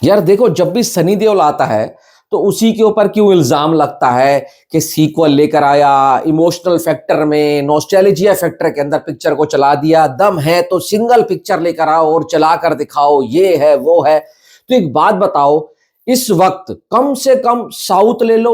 यार देखो, जब भी सनी देओल आता है तो उसी के ऊपर क्यों इल्जाम लगता है कि सीक्वल लेकर आया, इमोशनल फैक्टर में, नॉस्टैल्जिया फैक्टर के अंदर पिक्चर को चला दिया, दम है तो सिंगल पिक्चर लेकर आओ और चला कर दिखाओ, ये है वो है। तो एक बात बताओ, इस वक्त कम से कम साउथ ले लो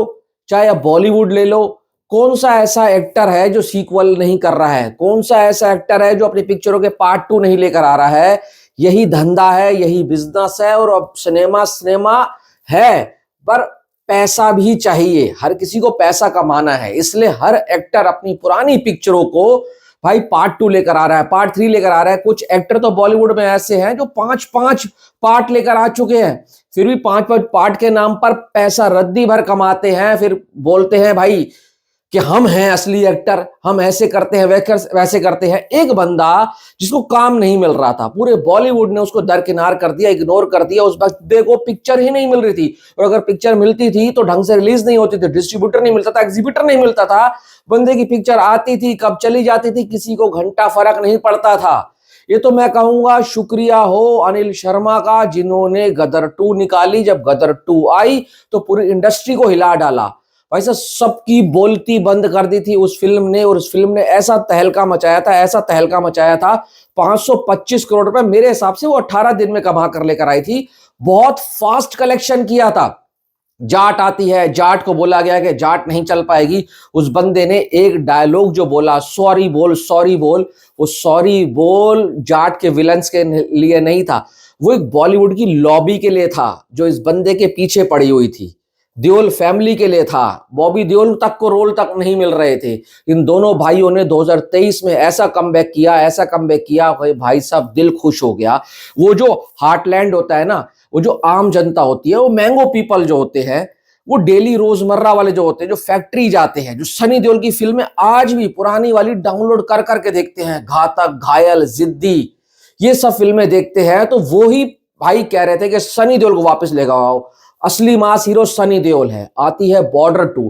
चाहे बॉलीवुड ले लो, कौन सा ऐसा एक्टर है जो सीक्वल नहीं कर रहा है? कौन सा ऐसा एक्टर है जो अपनी पिक्चरों के पार्ट 2 नहीं लेकर आ रहा है? यही धंधा है, यही बिजनेस है। और अब सिनेमा सिनेमा है, पर पैसा भी चाहिए, हर किसी को पैसा कमाना है, इसलिए हर एक्टर अपनी पुरानी पिक्चरों को भाई पार्ट 2 लेकर आ रहा है, पार्ट 3 लेकर आ रहा है। कुछ एक्टर तो बॉलीवुड में ऐसे हैं जो 5-5 पार्ट लेकर आ चुके हैं, फिर भी 5-5 पार्ट के नाम पर पैसा रद्दी भर कमाते हैं, फिर बोलते हैं भाई कि हम हैं असली एक्टर, हम ऐसे करते हैं वैसे करते हैं। एक बंदा जिसको काम नहीं मिल रहा था, पूरे बॉलीवुड ने उसको दरकिनार कर दिया, इग्नोर कर दिया। उस वक्त देखो पिक्चर ही नहीं मिल रही थी, और अगर पिक्चर मिलती थी तो ढंग से रिलीज नहीं होती थी, डिस्ट्रीब्यूटर नहीं मिलता था, एग्जीबिटर नहीं मिलता था। बंदे की पिक्चर आती थी, कब चली जाती थी, किसी को घंटा फर्क नहीं पड़ता था। ये तो मैं कहूंगा शुक्रिया हो अनिल शर्मा का, जिन्होंने गदर 2 निकाली। जब गदर 2 आई तो पूरी इंडस्ट्री को हिला डाला भाई साहब, सबकी बोलती बंद कर दी थी उस फिल्म ने। और उस फिल्म ने ऐसा तहलका मचाया था, ऐसा तहलका मचाया था, 525 करोड़ रुपए मेरे हिसाब से वो 18 दिन में कमा कर लेकर आई थी। बहुत फास्ट कलेक्शन किया था। जाट आती है, जाट को बोला गया कि जाट नहीं चल पाएगी, उस बंदे ने एक डायलॉग जो बोला, सॉरी बोल सॉरी बोल, वो सॉरी बोल जाट के विलन्स के लिए नहीं था, वो एक बॉलीवुड की लॉबी के लिए था जो इस बंदे के पीछे पड़ी हुई थी। देओल फैमिली के लिए था। बॉबी देओल तक को रोल तक नहीं मिल रहे थे। इन दोनों भाइयों ने 2023 में ऐसा कमबैक किया, ऐसा कमबैक किया भाई साहब, दिल खुश हो गया। वो जो हार्टलैंड होता है ना, वो जो आम जनता होती है, वो मैंगो पीपल जो होते हैं, वो डेली रोजमर्रा वाले जो होते हैं, जो फैक्ट्री जाते हैं, जो सनी देओल की फिल्में आज भी पुरानी वाली डाउनलोड कर करके देखते हैं, घातक, घायल, जिद्दी, ये सब फिल्में देखते हैं, तो वो ही भाई कह रहे थे कि सनी देओल को वापस लेकर आओ, असली मास हीरो सनी देओल है। आती है बॉर्डर 2।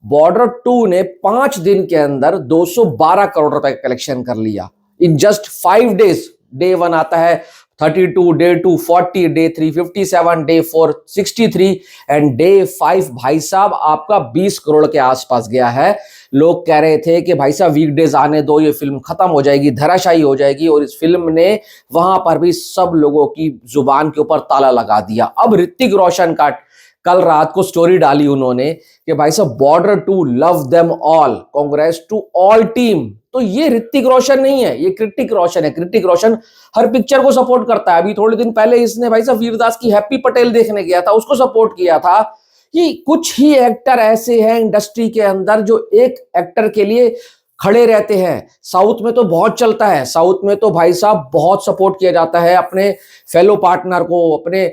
बॉर्डर 2 ने 5 दिन के अंदर 212 करोड़ रुपए का कलेक्शन कर लिया इन जस्ट 5 डेज। डे 1 आता है 32, day 2 40, day 3 57, day 4 63 and day 5 भाई साहब आपका 20 करोड़ के आसपास गया है। लोग कह रहे थे कि भाई साहब वीकडेज आने दो, ये फिल्म खत्म हो जाएगी, धराशायी हो जाएगी, और इस फिल्म ने वहां पर भी सब लोगों की जुबान के ऊपर ताला लगा दिया। अब ऋतिक रोशन का कल रात को स्टोरी डाली उन्होंने कि भाई साहब Border 2 love them all, congrats to all team. तो ये ऋतिक रोशन नहीं है, ये कृतिक रोशन है। कृतिक रोशन हर पिक्चर को सपोर्ट करता है। अभी थोड़े दिन पहले इसने भाई साहब वीरदास की हैप्पी पटेल देखने गया था, उसको सपोर्ट किया था। कि कुछ ही एक्टर ऐसे हैं इंडस्ट्री के अंदर जो एक एक्टर के लिए खड़े रहते हैं। साउथ में तो बहुत चलता है, साउथ में तो भाई साहब बहुत सपोर्ट किया जाता है अपने फेलो पार्टनर को, अपने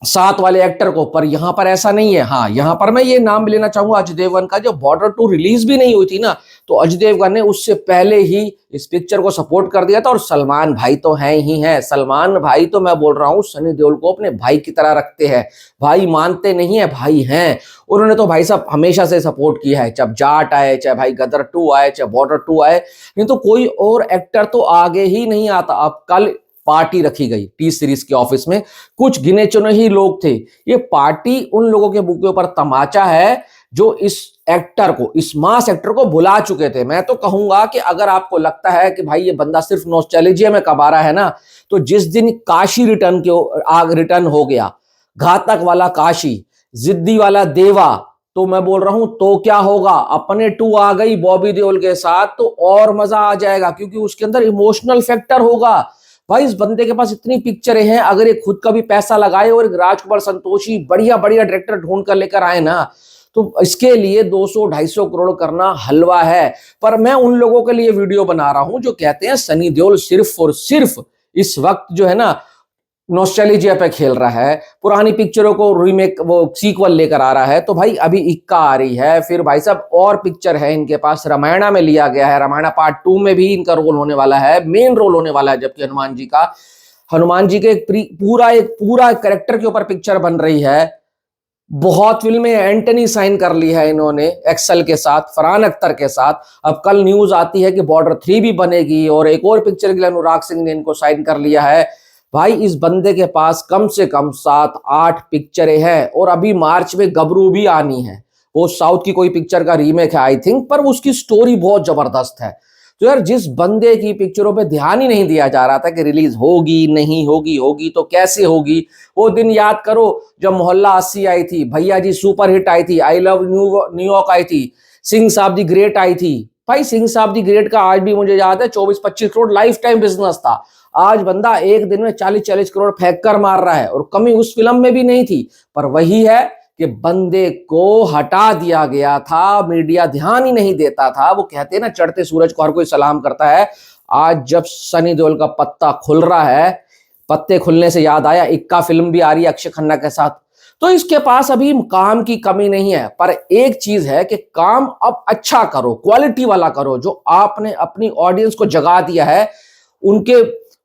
साथ वाले एक्टर को, पर यहां पर ऐसा नहीं है। हाँ, यहां पर मैं ये नाम भी लेना चाहूंगा अजय देवगन का। जब बॉर्डर 2 रिलीज भी नहीं हुई थी ना, तो अजय देवगन ने उससे पहले ही इस पिक्चर को सपोर्ट कर दिया था। और सलमान भाई तो हैं ही हैं, सलमान भाई तो मैं बोल रहा हूं सनी देओल को अपने भाई की तरह रखते हैं। भाई मानते नहीं है, भाई हैं। उन्होंने तो भाई साहब हमेशा से सपोर्ट किया है, चाहे जाट आए, चाहे भाई गदर 2 आए, चाहे बॉर्डर 2 आए। नहीं तो कोई और एक्टर तो आगे ही नहीं आता। अब कल पार्टी रखी गई टी सीरीज के ऑफिस में, कुछ गिने चुने ही लोग थे। ये पार्टी उन लोगों के मुंह के ऊपर तमाचा है जो इस एक्टर को, इस मास एक्टर को भुला चुके थे। मैं तो कहूंगा कि अगर आपको लगता है कि भाई ये बंदा सिर्फ नॉस्टैल्जिया में कमा रहा है ना, तो जिस दिन काशी रिटर्न हो गया, घातक वाला काशी, जिद्दी वाला देवा, तो मैं बोल रहा हूं तो क्या होगा, अपने 2 आ गई बॉबी देओल के साथ, तो और मजा आ जाएगा, क्योंकि उसके अंदर इमोशनल फैक्टर होगा। भाई इस बंदे के पास इतनी पिक्चरें हैं, अगर ये खुद का भी पैसा लगाए और राजकुमार संतोषी बढ़िया बढ़िया डायरेक्टर ढूंढ कर लेकर आए ना, तो इसके लिए 200-250 करोड़ करना हलवा है। पर मैं उन लोगों के लिए वीडियो बना रहा हूं जो कहते हैं सनी देओल सिर्फ और सिर्फ इस वक्त जो है ना नॉस्टैल्जिया पे खेल रहा है, पुरानी पिक्चरों को रीमेक, वो सीक्वल लेकर आ रहा है। तो भाई अभी इक्का आ रही है, फिर भाई साहब और पिक्चर है इनके पास, रामायणा में लिया गया है, रामायणा पार्ट 2 में भी इनका रोल होने वाला है, मेन रोल होने वाला है। जबकि हनुमान जी के एक पूरा कैरेक्टर के ऊपर पिक्चर बन रही है। बहुत फिल्में एंटनी साइन कर ली है इन्होंने एक्सेल के साथ, फरहान अख्तर के साथ। अब कल न्यूज आती है कि बॉर्डर 3 भी बनेगी, और एक और पिक्चर के लिए अनुराग सिंह ने इनको साइन कर लिया है। भाई इस बंदे के पास कम से कम 7-8 पिक्चरें हैं और अभी मार्च में गबरू भी आनी है। वो साउथ की कोई पिक्चर का रीमेक है आई थिंक, पर उसकी स्टोरी बहुत जबरदस्त है। तो यार जिस बंदे की पिक्चरों पे ध्यान ही नहीं दिया जा रहा था कि रिलीज होगी नहीं होगी, होगी तो कैसे होगी। वो दिन याद करो जब मोहल्ला 80 आई थी, भैया जी सुपर हिट आई थी, आई लव न्यूयॉर्क आई थी, सिंह साहब दी ग्रेट आई थी। भाई सिंह साहब दी ग्रेट का आज भी मुझे याद है 24-25 करोड़ लाइफ टाइम बिजनेस था। आज बंदा एक दिन में 40-40 करोड़ फेंक कर मार रहा है, और कमी उस फिल्म में भी नहीं थी। पर वही है कि बंदे को हटा दिया गया था, मीडिया ध्यान ही नहीं देता था। वो कहते हैं ना चढ़ते सूरज को हर कोई सलाम करता है। आज जब सनी देओल का पत्ता खुल रहा है, पत्ते खुलने से याद आया इक्का फिल्म भी आ रही है अक्षय खन्ना के साथ। तो इसके पास अभी काम की कमी नहीं है, पर एक चीज है कि काम अब अच्छा करो, क्वालिटी वाला करो। जो आपने अपनी ऑडियंस को जगा दिया है, उनके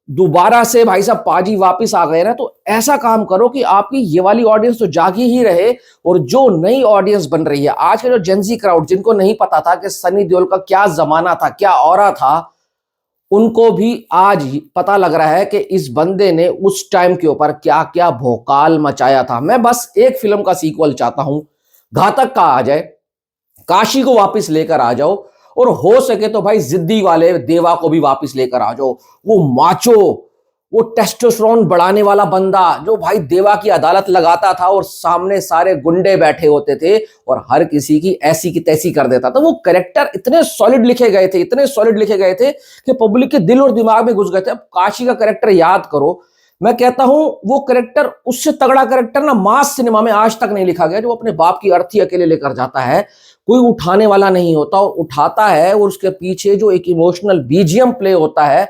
दोबारा से भाई साहब पाजी वापस आ गए ना, तो ऐसा काम करो कि आपकी ये वाली ऑडियंस तो जागी ही रहे। और जो नई ऑडियंस बन रही है आज के, जो जेंजी क्राउड, जिनको नहीं पता था कि सनी देओल का क्या जमाना था, क्या ऑरा था, उनको भी आज पता लग रहा है कि इस बंदे ने उस टाइम के ऊपर क्या क्या भौकाल मचाया था। मैं बस एक फिल्म का सीक्वल चाहता हूं, घातक का आ जाए, काशी को वापस लेकर आ जाओ, और हो सके तो भाई जिद्दी वाले देवा को भी वापस लेकर आ जाओ। वो माचो, वो टेस्टोस्टेरोन बढ़ाने वाला बंदा जो भाई देवा की अदालत लगाता था और सामने सारे गुंडे बैठे होते थे और हर किसी की ऐसी की तैसी कर देता था। वो कैरेक्टर इतने सॉलिड लिखे गए थे, इतने सॉलिड लिखे गए थे कि पब्लिक के दिल और दिमाग में घुस गए थे। अब काशी का कैरेक्टर याद करो, मैं कहता हूं वो कैरेक्टर, उससे तगड़ा कैरेक्टर ना मास सिनेमा में आज तक नहीं लिखा गया। जो अपने बाप की अर्थी अकेले लेकर जाता है, कोई उठाने वाला नहीं होता, और उठाता है और उसके पीछे जो एक इमोशनल बीजीएम प्ले होता है,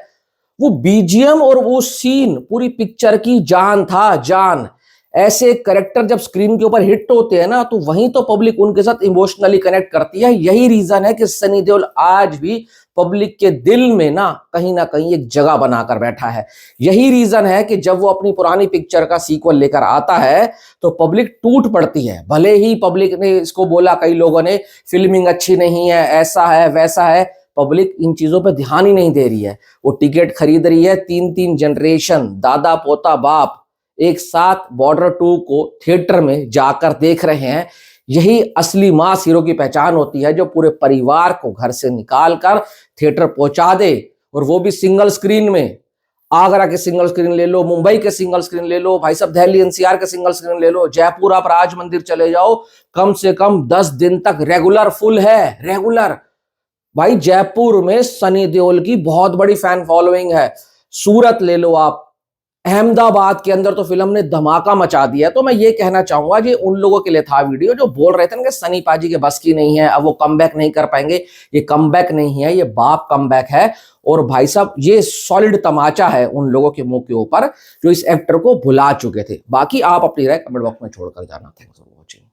वो बीजीएम और वो सीन पूरी पिक्चर की जान था, जान। ऐसे कैरेक्टर जब स्क्रीन के ऊपर हिट होते हैं ना, तो वहीं तो पब्लिक उनके साथ इमोशनली कनेक्ट करती है। यही रीजन है कि सनी देओल आज भी पब्लिक के दिल में ना कहीं एक जगह बनाकर बैठा है। यही रीजन है कि जब वो अपनी पुरानी पिक्चर का सीक्वल लेकर आता है तो पब्लिक टूट पड़ती है। भले ही पब्लिक ने इसको बोला, कई लोगों ने फिल्मिंग अच्छी नहीं है, ऐसा है वैसा है, पब्लिक इन चीजों पे ध्यान ही नहीं दे रही है। वो टिकट खरीद रही है, 3-3 जनरेशन, दादा पोता बाप एक साथ बॉर्डर 2 को थिएटर में जाकर देख रहे हैं। यही असली मास हीरो की पहचान होती है, जो पूरे परिवार को घर से निकाल कर थिएटर पहुंचा दे, और वो भी सिंगल स्क्रीन में। आगरा के सिंगल स्क्रीन ले लो, मुंबई के सिंगल स्क्रीन ले लो, भाई साहब दिल्ली एनसीआर के सिंगल स्क्रीन ले लो, जयपुर आप राज मंदिर चले जाओ, कम से कम 10 दिन तक रेगुलर फुल है, रेगुलर। भाई जयपुर में सनी देओल की बहुत बड़ी फैन फॉलोइंग है। सूरत ले लो आप, अहमदाबाद के अंदर तो फिल्म ने धमाका मचा दिया। तो मैं ये कहना चाहूंगा कि उन लोगों के लिए था वीडियो जो बोल रहे थे ना कि सनी पाजी के बस की नहीं है, अब वो कमबैक नहीं कर पाएंगे। ये कमबैक नहीं है, ये बाप कमबैक है। और भाई साहब ये सॉलिड तमाचा है उन लोगों के मुंह के ऊपर जो इस एक्टर को भुला चुके थे। बाकी आप अपनी राय कमेंट बॉक्स में छोड़कर जाना। Thanks for watching.